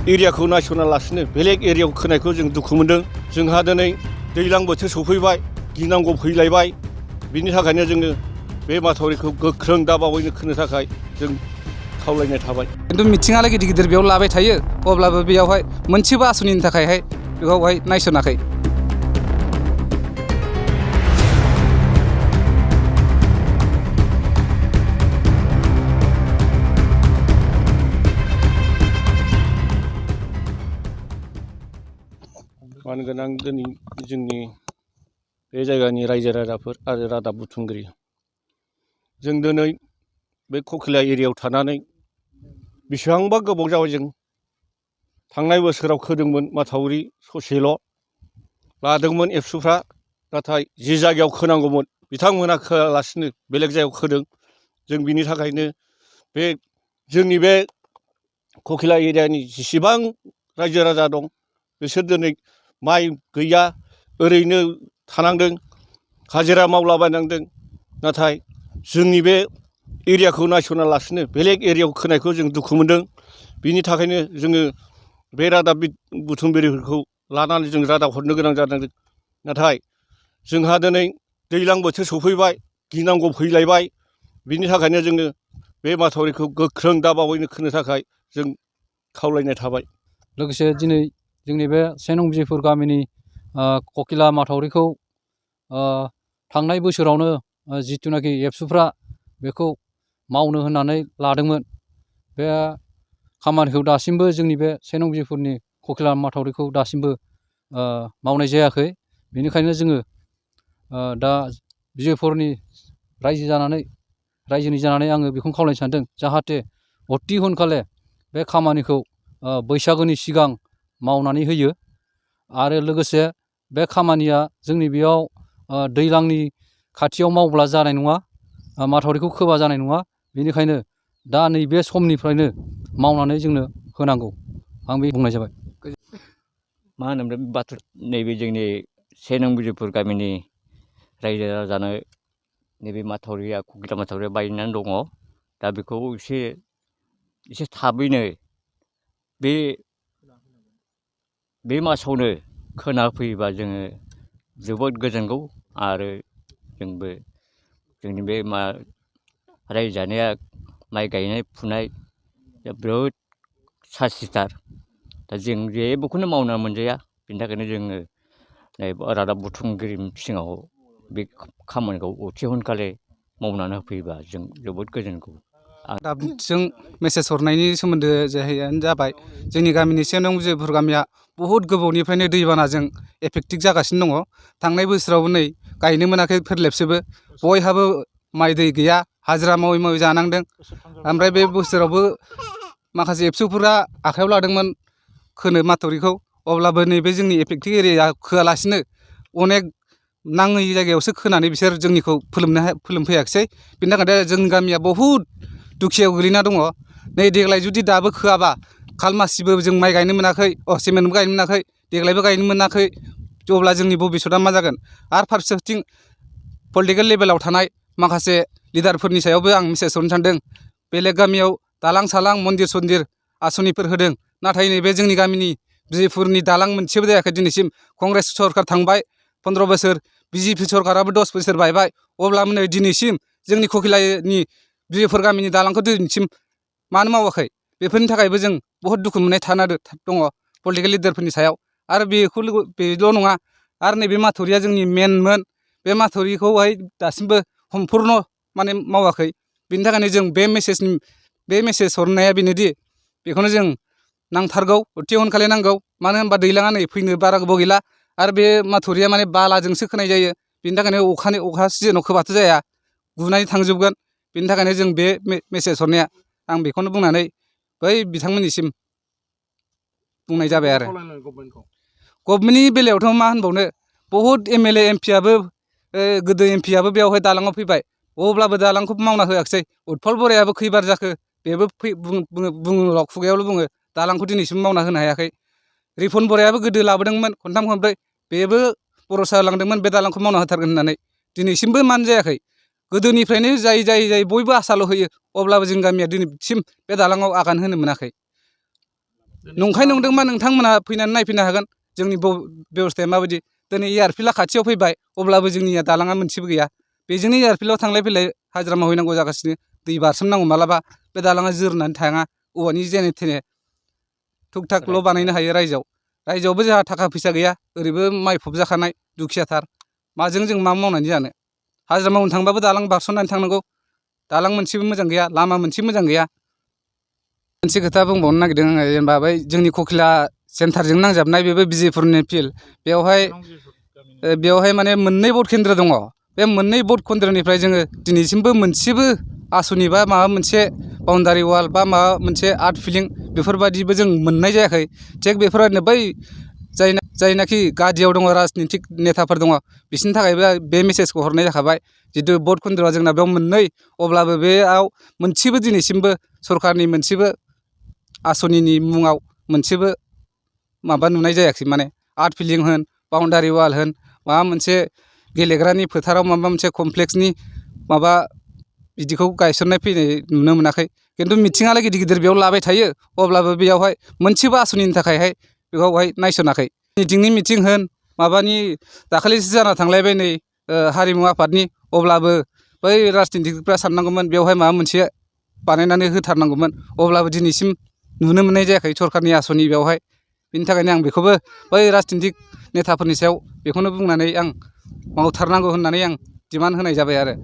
एरियाखौ नायसनालासिनो बेलेग एरियायाव खोनायखौ जों दुखु मोनदों। जोंहा दिनै दैज्लां बोथोर सफैबाय, गिनांगौ फैलायबाय। बिनि थाखायनो जोङो बे माथावरिखौ गोख्रों दाबावैनो खोनो थाखाय जों खावलायनाय थाबाय। खिन्थु मिथिङालाय गिदिर गिदिर बेयाव लाबाय थायो, अब्लाबो बेयावहाय मोनसेबो आसनिनि थाखायहाय बेखौहाय नायसनाखै। मानगोनां दिनै जोंनि बे जायगानि रायजो राजाफोर आरो रादाब बुथुमगिरि, जों दिनै बे ककिला एरियायाव थानानै बेसेबांबा गोबाव जाबाय। जों थांनाय बोसोराव खोदोंमोन माथावरि ससेल' लादोंमोन एबसुफ्रा, नाथाय जि जायगायाव खोनांगौमोन बिथांमोनहा खोआलासिनो बेलेग जायगायाव खोदों। जों बिनि थाखायनो बे जोंनि बे ककिला एरियानि जेसेबां रायजो राजा दं बिसोर दिनै माइ गैया, ओरैनो थानांदों, हाजिरा मावलाबायनांदों। नाथाय जोंनि बे एरियाखौ नायसनालासिनो बेलेग एरियायाव खोनायखौ जों दुखु मोनदों। बिनि थाखायनो जोङो बे रादाब बुथुमगिरिफोरखौ लानानै जों रादाब हरनो गोनां जादों। नाथाय जोंहा दिनै दैज्लां बोथोर सफैबाय, गिनांगौ फैलायबाय। बिनि थाखायनो जोङो बे माथावरिखौ गोख्रों दाबावैनो खोनो थाखाय जों खावलायनाय थाबाय। लोगोसे दिनै जोंनि बे सेनं बिजिफोर गामिनि ककिला माथावरिखौ थांनाय बोसोरावनो जिथुनाखि एबसुफ्रा बेखौ मावनो होननानै लादोंमोन, बे खामानिखौ दासिमबो जोंनि बे सेनं बिजिफोरनि ककिला माथावरिखौ दासिमबो मावनाय जायाखै। बेनिखायनो जोङो दा बिजिफोरनि रायजोनि जानानै आङो बेखौनो खावलायनो सानदों, जाहाथे अति हुनखाले बे खामानिखौ बैसागोनि सिगां मावनानै होयो। आरो लोगोसे बे खामानिया जोंनि बेयाव दैज्लांनि खाथियाव मावब्ला जानाय नङा, माथावरिखौ खोबा जानाय नङा। बेनिखायनो दा नैबे समनिफ्रायनो मावनानै जोंनो होनांगौ, आं बे बुंनाय जाबाय। मा होनोमोन बाथौ नैबे जोंनि सेनं बिजिफोर गामिनि रायजो राजानो नैबे माथावरिया ककिला माथावरिया बायनानै दङ। दा बेखौ एसे थाबैनो बे मासावनो खोना फैयोबा जोङो जोबोद गोजोनगौ। आरो जोंबो जोंनि बे रायजो जानाया माइ गायनाय फुनाय बिराद सासिथार। दा जों जेबोखौनो मावना मोनजाया। बिनि थाखायनो जोङो रादाब बुथुमगिरिनि सिगाङाव बे खामानिखौ अति हुनखाले मावनानै होफैयोबा जों जोबोद गोजोनगौ। रादाबजों मेसेज हरनायनि सोमोन्दो जाबाय, जोंनि गामिनि सेनं बिजिफोर गामिया बहुद गोबावनिफ्रायनो दैबानाजों एफेक्टेड जागासिनो दङ। थांनाय बोसोरावबो नै गायनो मोनाखै फोरलेबसेबो, बयहाबो माइ दै गैया, हाजिरा मावै मावै जानांदों। ओमफ्राय बे बोसोरावबो माखासे एबसुफोरा आखायाव लादोंमोन खोनो माथावरिखौ, अब्लाबो नैबे जोंनि एफेक्टेड एरिया खोआलासिनो अनेक नाङै जायगायावसो खोनानै बिसोर जोंनिखौ फोलोमफैयाखिसै। बिनि थाखायनो जोंनि गामिया बहुद दुखियाव गोलैना दङ। नै देग्लाय जुदि दाबो खोआबा खालमासिबो जों माइ गायनो मोनाखै, सेमोनबो गायनो मोनाखै, देग्लायबो गायनो मोनाखै। अब्ला जोंनि भबिसतआ मा जागोन? आरो फारसेथिं पलिटिकेल लेभेलाव थानाय माखासे लिडारफोरनि सायावबो आं मेसेज हरनो सानदों। बेलेग गामियाव दालां सालां मन्दिर सन्दिर आसनिफोर होदों, नाथाय नैबे जोंनि गामिनि बिजिफोरनि दालां मोनसेबो जायाखै दिनैसिम। कंग्रेस सरकार थांबाय 15 बोसोर, बिजेपि सरकाराबो 10 बोसोर बायबाय, अब्लाबो नै दिनैसिम जोंनि ककिलानि बिजिफोर गामिनि दालांखौ दिनैसिम मानो मावाखै? बेफोरनि थाखायबो जों बहुद दुखु मोननाय दङ पलिटिकेल लिडारफोरनि सायाव। आरो बेल' नङा, आरो नैबे माथावरिया जोंनि मेनमोन। बे माथावरिखौहाय दासिमबो सम्पुर्ण माने मावाखै। बिनि थाखायनो जों बे मेसेज हरनाया बेनोदि बेखौनो जों नांथारगौ, अति हुनखाले नांगौ। मानो होनबा दैज्लाङा नै फैनो बारा गोबाव गैला, आरो बे माथावरिया माने बालाजोंसो खोनाय जायो। बिनि थाखायनो अखा सिजोनाव खोबाथ' जाया, गुनानै थांजोबगोन। बिनि थाखायनो जों बे मेसेज हरनाया, आं बेखौनो बुंनानै बै बिथांमोननिसिम बुंनाय जाबाय। आरो गभमेन्टनि बेलायावथ' मा होनबावनो, बहुद MLA MP आबो गोदो MP आबो बेवहाय दालाङाव फैबाय, अब्लाबो दालांखौ मावना होआखिसै। उतफल बरायाबो खैबार जाखो बेबो बुङो, खुगायावल' बुङो, दालांखौ दिनैसिम मावना होनो हायाखै। रिफन बरायाबो गोदो लाबोदोंमोन खनथाम खनब्रै, बेबो भरसा होलांदोंमोन बे दालांखौ मावना होथारगोन होननानै, दिनैसिमबो मानो जायाखै? गोदोनिफ्रायनो जाय बयबो आसाल' होयो, अब्लाबो जों गामिया दिनैसिम बे दालाङाव आगान होनो मोनाखै। नंखाय नंदोंबा नोंथांमोना फैनानै नायफैनो हागोन जोंनि बेबस्थाया माबायदि। दिनै एयारफिल्डआ खाथियाव फैबाय अब्लाबो जोंनिया दालाङा मोनसेबो गैया। बेजोंनो एयारफिल्डआव थांलाय फैलाय हाजिरा मावहैनांगौ जागासिनो। दै बारसोमनांगौ मालाबा बे दालाङा जोरनानै थाङा। औवानि जेने थेने थुक थाकल' बानायनो हायो रायजोआव। रायजोआवबो जोंहा थाखा फैसा गैया। ओरैबो माइ फबजाखानाय दुखियाथार। माजों जों मा मावनानै जानो। हाजिरा मावनो थांबाबो दालां बारस'नानै थांनांगौ। दालां मोनसेबो मोजां गैया, लामा मोनसे मोजां गैया। मोनसे खोथा बुंबावनो नागिरदों आङो, जेनेबा बै जोंनि ककिला सेन्टारजों नांजाबनाय बेबो बिजिपुरनि फिल्ड। बेवहाय माने मोननै भट केन्द्र दङ। बे मोननै भट केन्द्रनिफ्राय जोङो दिनैसिमबो मोनसेबो आसनि बा माबा मोनसे बाउन्डारि वाल बा माबा मोनसे आर्ट फिलिं बेफोरबायदिबो जों मोननाय जायाखै। थिग बेफोरबायदिनो बै जायनाखि गादियाव दङ राजनितिक नेताफोर दङ बिसोरनि थाखायबो बे मेसेजखौ हरनाय जाखाबाय। जितु भट केन्द्रआ जोंना बेयाव मोननै, अब्लाबो बेयाव मोनसेबो दिनैसिमबो सरकारनि मोनसेबो आसनिनि मुङाव मोनसेबो माबा नुनाय जायाखै। माने आर्ट फिलिं होन, बाउन्डारि वाल होन, माबा मोनसे गेलेग्रानि फोथाराव माबा मोनसे कमप्लेक्सनि माबा बिदिखौ गायसननाय फैनाय नुनो मोनाखै। खिन्थु मिथिङालाय गिदिर गिदिर बेयाव लाबाय थायो, अब्लाबो बेयावहाय मोनसेबो आसनिनि थाखायहाय बेखौहाय नायस'नाखै। मिटिंनि मिटिं होन, माबानि दाखालिसो जाना थांलायबाय नै हारिमु आफादनि, अब्लाबो बै राजनितिकफ्रा साननांगौमोन बेवहाय माबा मोनसे बानायनानै होथारनांगौमोन। अब्लाबो दिनैसिम नुनो मोननाय जायाखै सरकारनि आसनि बेवहाय। बिनि थाखायनो आं बेखौबो बै राजनितिक नेताफोरनि सायाव बेखौनो बुंनानै आं मावथारनांगौ होननानै आं डिमान्ड होनाय जाबाय आरो।